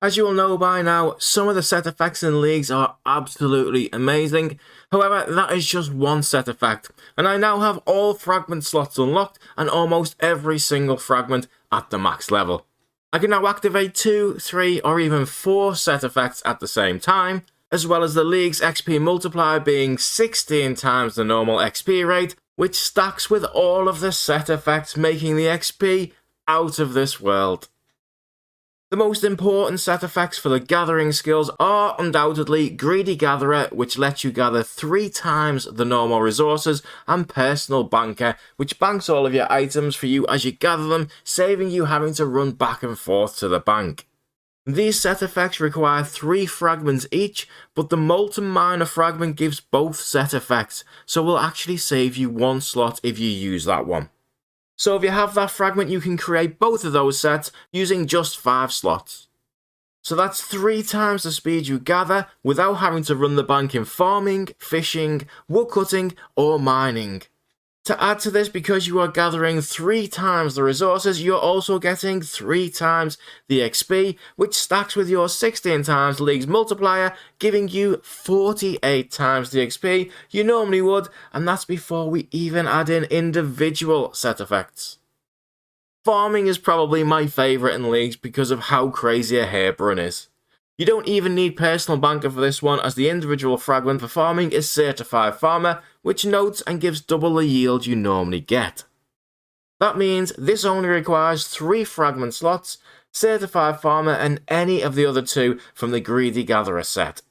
As you will know by now, some of the set effects in leagues are absolutely amazing. However, that is just one set effect, and I now have all fragment slots unlocked and almost every single fragment at the max level. I can now activate 2, 3 or even 4 set effects at the same time, as well as the league's XP multiplier being 16 times the normal XP rate, which stacks with all of the set effects, making the XP out of this world. The most important set effects for the gathering skills are undoubtedly Greedy Gatherer, which lets you gather 3 times the normal resources, and Personal Banker, which banks all of your items for you as you gather them, saving you having to run back and forth to the bank. These set effects require 3 fragments each, but the Molten Miner fragment gives both set effects, so will actually save you 1 slot if you use that one. So if you have that fragment, you can create both of those sets using just 5 slots. So that's 3 times the speed you gather without having to run the bank in farming, fishing, woodcutting or mining. To add to this, because you are gathering 3 times the resources, you're also getting 3 times the XP, which stacks with your 16 times League's multiplier, giving you 48 times the XP you normally would, and that's before we even add in individual set effects. Farming is probably my favourite in Leagues because of how crazy a Hairbrush is. You don't even need Personal Banker for this one, as the individual fragment for farming is Certified Farmer, which notes and gives double the yield you normally get. That means this only requires 3 fragment slots, Certified Farmer and any of the other 2 from the Greedy Gatherer set.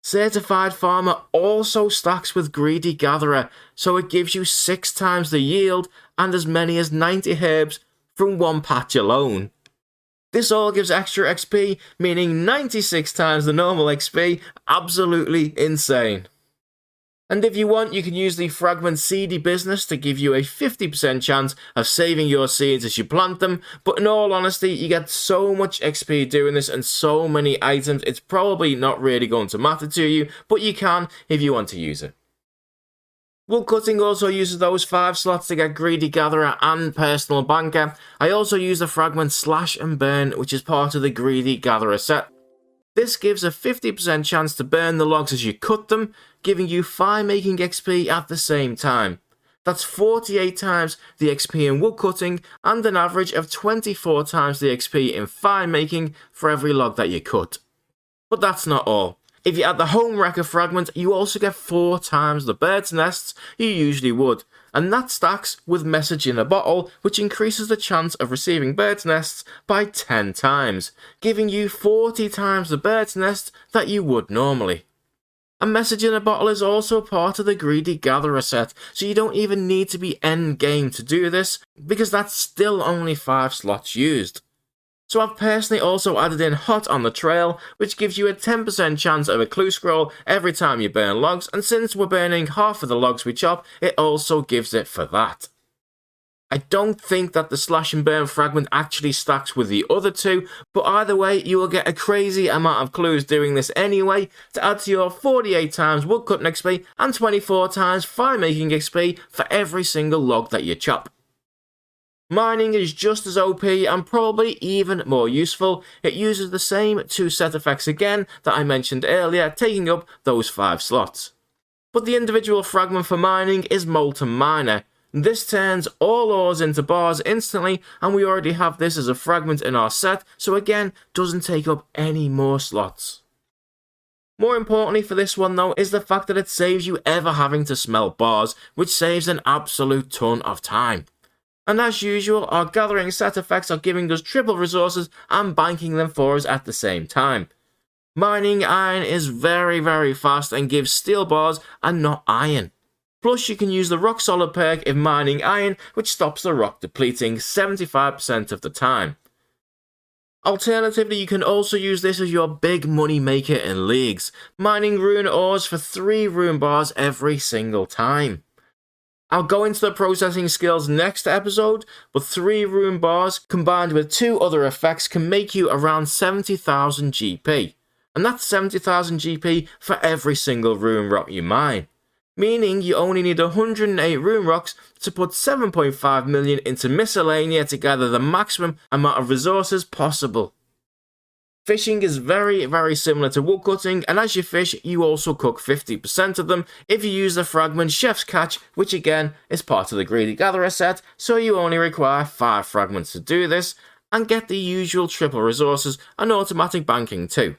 Certified Farmer also stacks with Greedy Gatherer, so it gives you 6 times the yield and as many as 90 herbs from 1 patch alone. This all gives extra XP, meaning 96 times the normal XP, absolutely insane. And if you want, you can use the Fragment Seedy business to give you a 50% chance of saving your seeds as you plant them, but in all honesty, you get so much XP doing this and so many items, it's probably not really going to matter to you, but you can if you want to use it. Woodcutting also uses those 5 slots to get Greedy Gatherer and Personal Banker. I also use the fragment Slash and Burn, which is part of the Greedy Gatherer set. This gives a 50% chance to burn the logs as you cut them, giving you fire making XP at the same time. That's 48 times the XP in woodcutting and an average of 24 times the XP in fire making for every log that you cut. But that's not all. If you add the Home Wrecker fragment, you also get 4 times the bird's nests you usually would, and that stacks with Message in a Bottle, which increases the chance of receiving bird's nests by 10 times, giving you 40 times the bird's nest that you would normally. A Message in a Bottle is also part of the Greedy Gatherer set, so you don't even need to be endgame to do this, because that's still only 5 slots used. So I've personally also added in Hot on the Trail, which gives you a 10% chance of a clue scroll every time you burn logs, and since we're burning half of the logs we chop, it also gives it for that. I don't think that the Slash and Burn fragment actually stacks with the other 2, but either way, you will get a crazy amount of clues doing this anyway, to add to your 48 times woodcutting XP and 24 times fire making XP for every single log that you chop. Mining is just as OP and probably even more useful. It uses the same 2 set effects again that I mentioned earlier, taking up those 5 slots. But the individual fragment for mining is Molten Miner. This turns all ores into bars instantly, and we already have this as a fragment in our set, so again, doesn't take up any more slots. More importantly for this one though, is the fact that it saves you ever having to smelt bars, which saves an absolute ton of time. And as usual, our gathering set effects are giving us triple resources and banking them for us at the same time. Mining iron is very fast and gives steel bars and not iron. Plus you can use the Rock Solid perk if mining iron, which stops the rock depleting 75% of the time. Alternatively, you can also use this as your big money maker in leagues, mining rune ores for 3 rune bars every single time. I'll go into the processing skills next episode, but 3 rune bars combined with 2 other effects can make you around 70,000 GP. And that's 70,000 GP for every single rune rock you mine. Meaning you only need 108 rune rocks to put 7.5 million into Miscellanea to gather the maximum amount of resources possible. Fishing is very similar to woodcutting, and as you fish, you also cook 50% of them if you use the fragment Chef's Catch, which again is part of the Greedy Gatherer set, so you only require 5 fragments to do this, and get the usual triple resources and automatic banking too.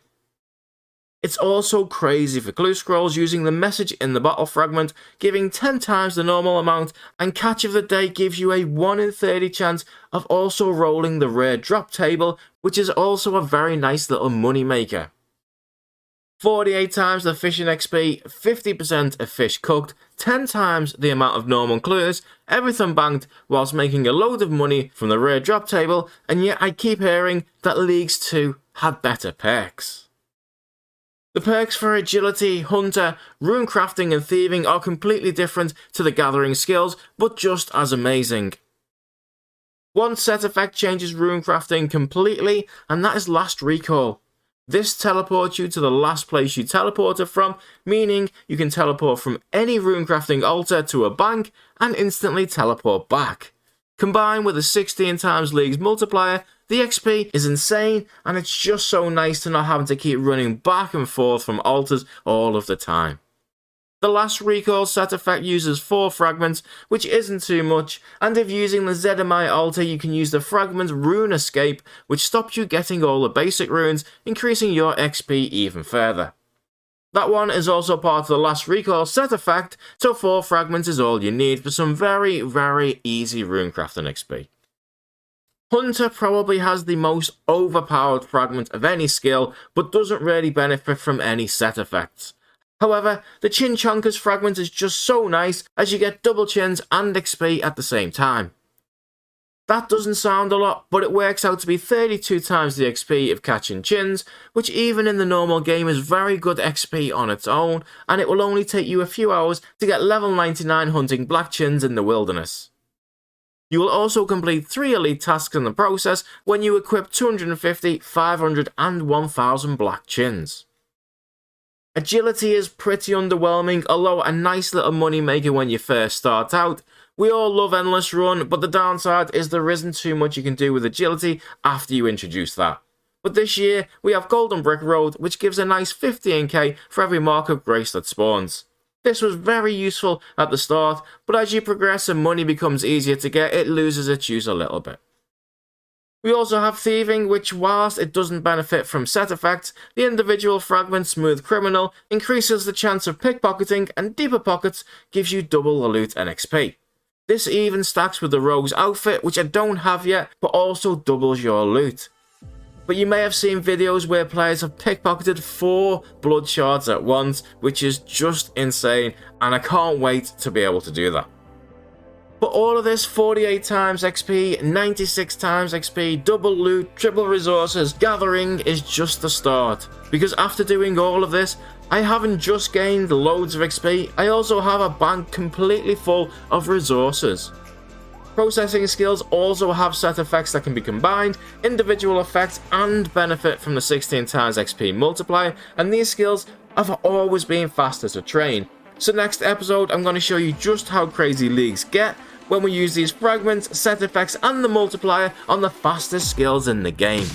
It's also crazy for clue scrolls using the message in the bottle fragment, giving 10 times the normal amount, and Catch of the Day gives you a 1 in 30 chance of also rolling the rare drop table, which is also a very nice little money maker. 48 times the fishing XP, 50% of fish cooked, 10 times the amount of normal clues, everything banked whilst making a load of money from the rare drop table, and yet I keep hearing that Leagues 2 had better perks. The perks for Agility, Hunter, Rune Crafting and Thieving are completely different to the gathering skills, but just as amazing. One set effect changes Rune Crafting completely, and that is Last Recall. This teleports you to the last place you teleported from, meaning you can teleport from any Rune Crafting altar to a bank and instantly teleport back. Combined with a 16 times Leagues multiplier, the XP is insane, and it's just so nice to not having to keep running back and forth from altars all of the time. The Last Recall set effect uses 4 fragments, which isn't too much, and if using the Zedamite altar you can use the fragment Runescape, which stops you getting all the basic runes, increasing your XP even further. That one is also part of the Last Recall set effect, so 4 fragments is all you need for some very easy runecrafting XP. Hunter probably has the most overpowered fragment of any skill, but doesn't really benefit from any set effects. However, the Chin Chonker's fragment is just so nice as you get double chins and XP at the same time. That doesn't sound a lot, but it works out to be 32 times the XP of catching chins, which even in the normal game is very good XP on its own, and it will only take you a few hours to get level 99 hunting black chins in the wilderness. You will also complete 3 elite tasks in the process when you equip 250, 500 and 1000 black chins. Agility is pretty underwhelming, although a nice little money maker when you first start out. We all love Endless Run, but the downside is there isn't too much you can do with agility after you introduce that. But this year, we have Golden Brick Road, which gives a nice 15k for every Mark of Grace that spawns. This was very useful at the start, but as you progress and money becomes easier to get, it loses its use a little bit. We also have Thieving, which whilst it doesn't benefit from set effects, the individual fragment Smooth Criminal increases the chance of pickpocketing, and Deeper Pockets gives you double the loot and XP. This even stacks with the Rogue's outfit, which I don't have yet, but also doubles your loot. But you may have seen videos where players have pickpocketed 4 blood shards at once, which is just insane, and I can't wait to be able to do that. But all of this 48 times XP, 96 times XP, double loot, triple resources, gathering is just the start. Because after doing all of this, I haven't just gained loads of XP, I also have a bank completely full of resources. Processing skills also have set effects that can be combined, individual effects, and benefit from the 16 times XP multiplier, and these skills have always been faster to train. So next episode I'm going to show you just how crazy Leagues get when we use these fragments, set effects and the multiplier on the fastest skills in the game.